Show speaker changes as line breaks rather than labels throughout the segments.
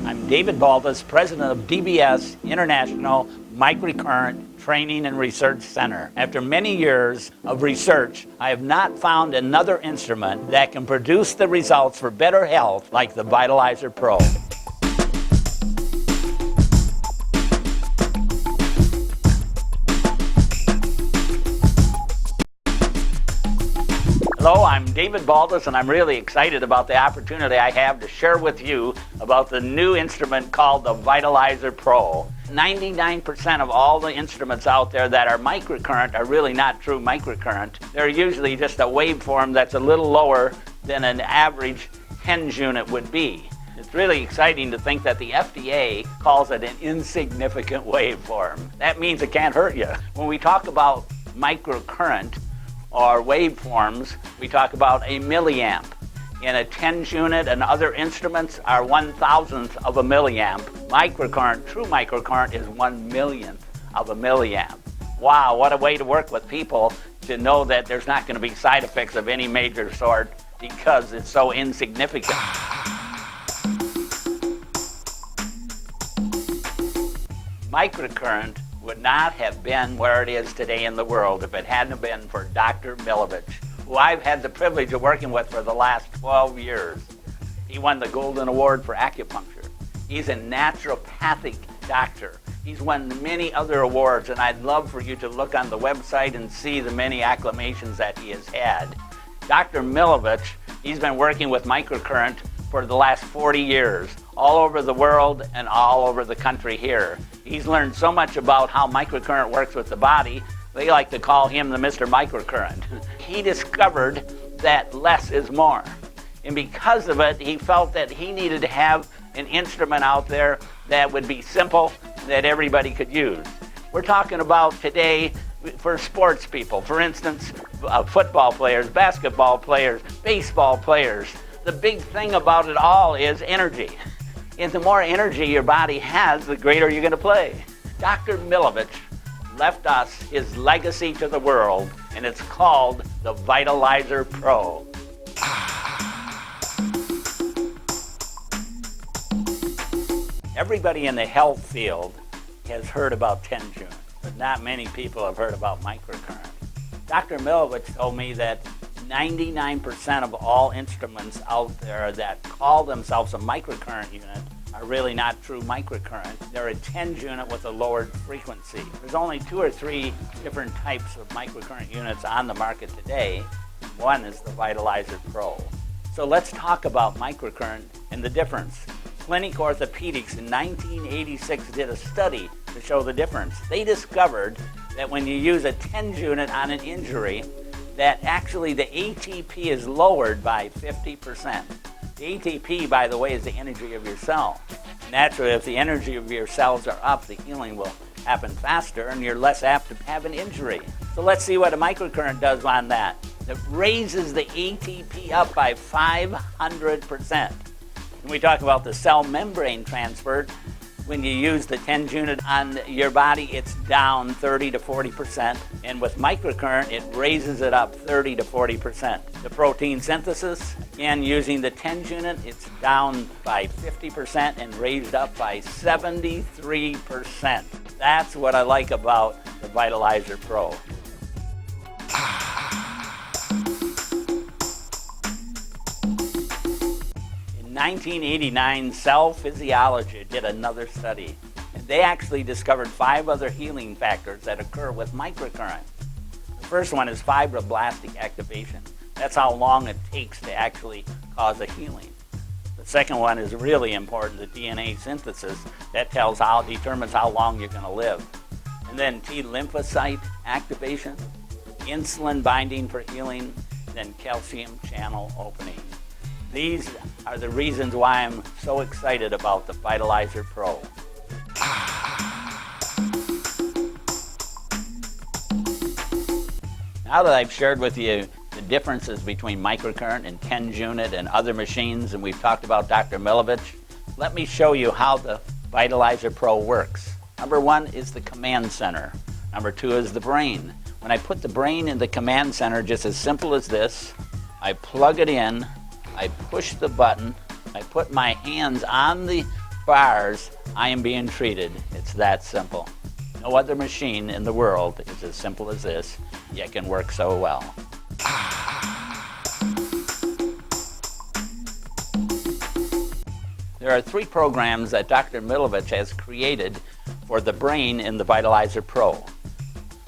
I'm David Baldus, president of DBS International Microcurrent Training and Research Center. After many years of research, I have not found another instrument that can produce the results for better health like the Vitalizer Pro. Hello, I'm David Baldus, and I'm really excited about the opportunity I have to share with you about the new instrument called the Vitalizer Pro. 99% of all the instruments out there that are microcurrent are really not true microcurrent. They're usually just a waveform that's a little lower than an average TENS unit would be. It's really exciting to think that the FDA calls it an insignificant waveform. That means it can't hurt you. When we talk about microcurrent, or waveforms, we talk about a milliamp. In a TENS unit and other instruments are 1,000th of a milliamp. Microcurrent, true microcurrent, is 1/1,000,000th of a milliamp. Wow, what a way to work with people to know that there's not going to be side effects of any major sort because it's so insignificant. Microcurrent would not have been where it is today in the world if it hadn't been for Dr. Milovich, who I've had the privilege of working with for the last 12 years. He won the Golden Award for acupuncture. He's a naturopathic doctor. He's won many other awards, and I'd love for you to look on the website and see the many acclamations that he has had. Dr. Milovich, he's been working with microcurrent for the last 40 years, all over the world and all over the country here. He's learned so much about how microcurrent works with the body, they like to call him the Mr. Microcurrent. He discovered that less is more. And because of it, he felt that he needed to have an instrument out there that would be simple, that everybody could use. We're talking about today for sports people, for instance, football players, basketball players, baseball players. The big thing about it all is energy. And the more energy your body has, the greater you're going to play. Dr. Milovich left us his legacy to the world, and it's called the Vitalizer Pro. Everybody in the health field has heard about TENS units, but not many people have heard about microcurrent. Dr. Milovich told me that 99% of all instruments out there that call themselves a microcurrent unit are really not true microcurrent. They're a TENS unit with a lowered frequency. There's only 2 or 3 different types of microcurrent units on the market today. One is the Vitalizer Pro. So let's talk about microcurrent and the difference. Clinic Orthopedics in 1986 did a study to show the difference. They discovered that when you use a TENS unit on an injury, that actually the ATP is lowered by 50%. The ATP, by the way, is the energy of your cell. Naturally, if the energy of your cells are up, the healing will happen faster and you're less apt to have an injury. So let's see what a microcurrent does on that. It raises the ATP up by 500%. When we talk about the cell membrane transfer, when you use the TENS unit on your body, it's down 30 to 40%. And with microcurrent, it raises it up 30 to 40%. The protein synthesis, again, using the TENS unit, it's down by 50% and raised up by 73%. That's what I like about the Vitalizer Pro. In 1989, Cell Physiology did another study, and they actually discovered 5 other healing factors that occur with microcurrent. The first one is fibroblastic activation. That's how long it takes to actually cause a healing. The second one is really important, the DNA synthesis. That determines how long you're going to live. And then T lymphocyte activation, insulin binding for healing, then calcium channel opening. These are the reasons why I'm so excited about the Vitalizer Pro. Now that I've shared with you the differences between microcurrent and TENS unit and other machines, and we've talked about Dr. Milovich, let me show you how the Vitalizer Pro works. Number 1 is the command center. Number 2 is the brain. When I put the brain in the command center, just as simple as this, I plug it in, I push the button, I put my hands on the bars, I am being treated. It's that simple. No other machine in the world is as simple as this, yet can work so well. There are 3 programs that Dr. Milovich has created for the brain in the Vitalizer Pro.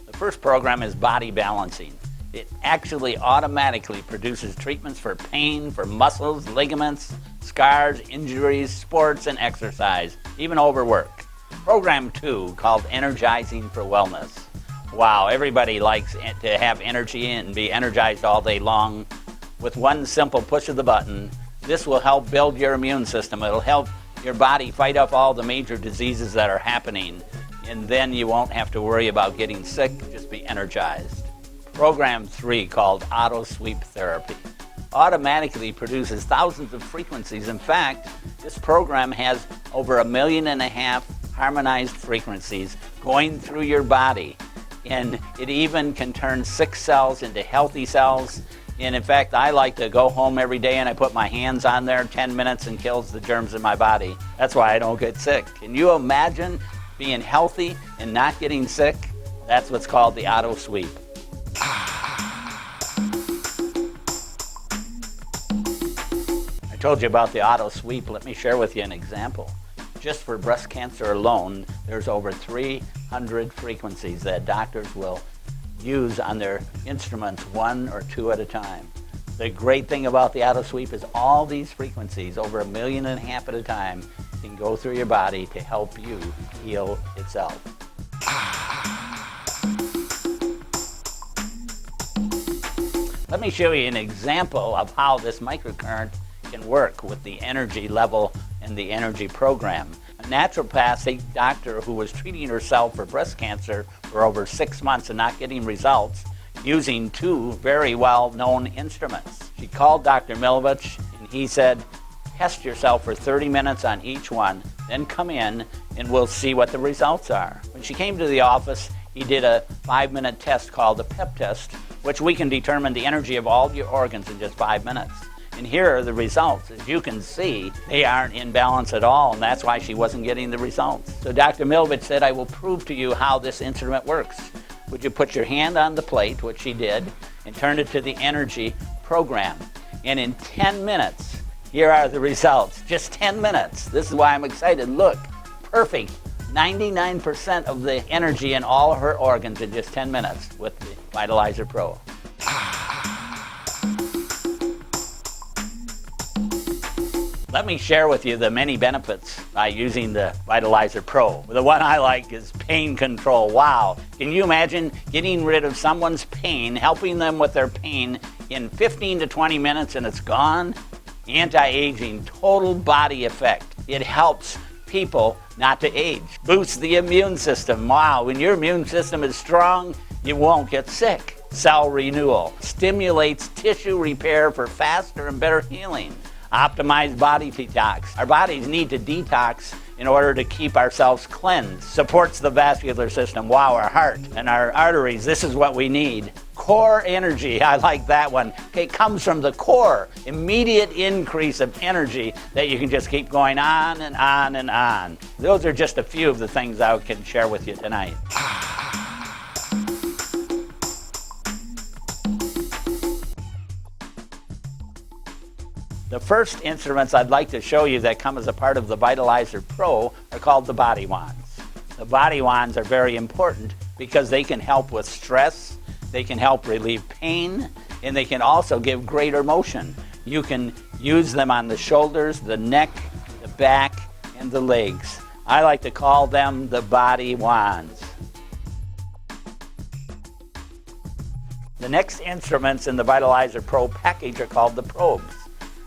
The first program is body balancing. It actually automatically produces treatments for pain, for muscles, ligaments, scars, injuries, sports, and exercise, even overwork. Program 2, called Energizing for Wellness. Wow, everybody likes to have energy and be energized all day long. With one simple push of the button, this will help build your immune system. It'll help your body fight off all the major diseases that are happening, and then you won't have to worry about getting sick, just be energized. Program 3, called Auto Sweep Therapy, automatically produces thousands of frequencies. In fact, this program has over 1.5 million harmonized frequencies going through your body, and it even can turn sick cells into healthy cells. And in fact, I like to go home every day and I put my hands on there 10 minutes and kills the germs in my body. That's why I don't get sick. Can you imagine being healthy and not getting sick? That's what's called the auto sweep. I told you about the auto sweep. Let me share with you an example. Just for breast cancer alone, there's over 300 frequencies that doctors will use on their instruments, 1 or 2 at a time. The great thing about the auto sweep is all these frequencies, over 1.5 million at a time, can go through your body to help you heal itself. Let me show you an example of how this microcurrent can work with the energy level and the energy program. A naturopathic doctor who was treating herself for breast cancer for over 6 months and not getting results using 2 very well-known instruments. She called Dr. Milovich and he said, test yourself for 30 minutes on each one, then come in and we'll see what the results are. When she came to the office, he did a 5-minute test called the PEP test, which we can determine the energy of all your organs in just 5 minutes. And here are the results. As you can see, they aren't in balance at all, and that's why she wasn't getting the results. So Dr. Milovich said, I will prove to you how this instrument works. Would you put your hand on the plate, which she did, and turn it to the energy program. And in 10 minutes, here are the results. Just 10 minutes. This is why I'm excited. Look, perfect. 99% of the energy in all her organs in just 10 minutes with the Vitalizer Pro. Let me share with you the many benefits by using the Vitalizer Pro. The one I like is pain control. Wow. Can you imagine getting rid of someone's pain, helping them with their pain in 15 to 20 minutes and it's gone? Anti-aging, total body effect. It helps people not to age. Boosts the immune system. Wow, when your immune system is strong, you won't get sick. Cell renewal. Stimulates tissue repair for faster and better healing. Optimized body detox. Our bodies need to detox in order to keep ourselves cleansed. Supports the vascular system. Wow, our heart and our arteries, this is what we need. Core energy, I like that one. It comes from the core. Immediate increase of energy that you can just keep going on and on and on. Those are just a few of the things I can share with you tonight. The first instruments I'd like to show you that come as a part of the Vitalizer Pro are called the body wands. The body wands are very important because they can help with stress, they can help relieve pain, and they can also give greater motion. You can use them on the shoulders, the neck, the back, and the legs. I like to call them the body wands. The next instruments in the Vitalizer Pro package are called the probes.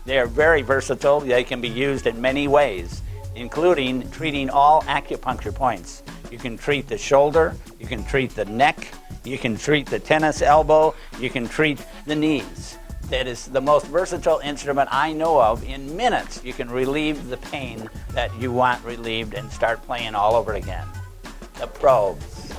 They are very versatile. They can be used in many ways, including treating all acupuncture points. You can treat the shoulder, you can treat the neck, you can treat the tennis elbow, you can treat the knees. That is the most versatile instrument I know of. In minutes, you can relieve the pain that you want relieved and start playing all over again. The probes.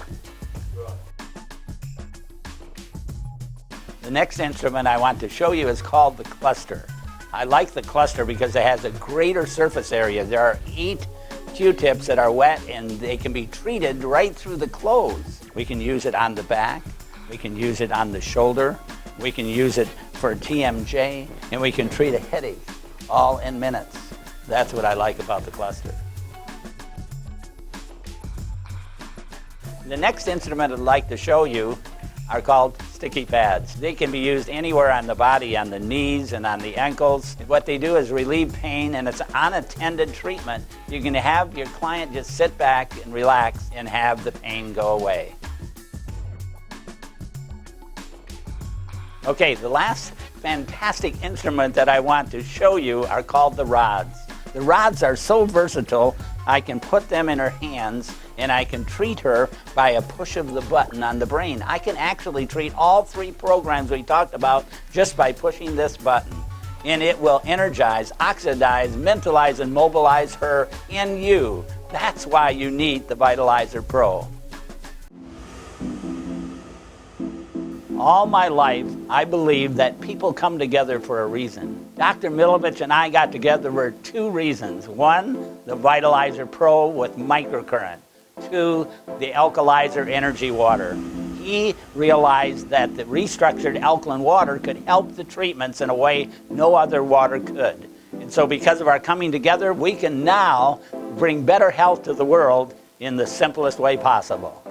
The next instrument I want to show you is called the cluster. I like the cluster because it has a greater surface area. There are 8 Q-tips that are wet and they can be treated right through the clothes. We can use it on the back, we can use it on the shoulder, we can use it for TMJ, and we can treat a headache all in minutes. That's what I like about the cluster. The next instrument I'd like to show you are called sticky pads. They can be used anywhere on the body, on the knees and on the ankles. What they do is relieve pain, and it's unattended treatment. You can have your client just sit back and relax and have the pain go away. Okay, the last fantastic instrument that I want to show you are called the rods. The rods are so versatile, I can put them in her hands and I can treat her by a push of the button on the brain. I can actually treat all 3 programs we talked about just by pushing this button. And it will energize, oxidize, mentalize, and mobilize her in you. That's why you need the Vitalizer Pro. All my life, I believe that people come together for a reason. Dr. Milovich and I got together for 2 reasons. 1, the Vitalizer Pro with microcurrent. 2, the Alkalizer energy water. He realized that the restructured alkaline water could help the treatments in a way no other water could. And so because of our coming together, we can now bring better health to the world in the simplest way possible.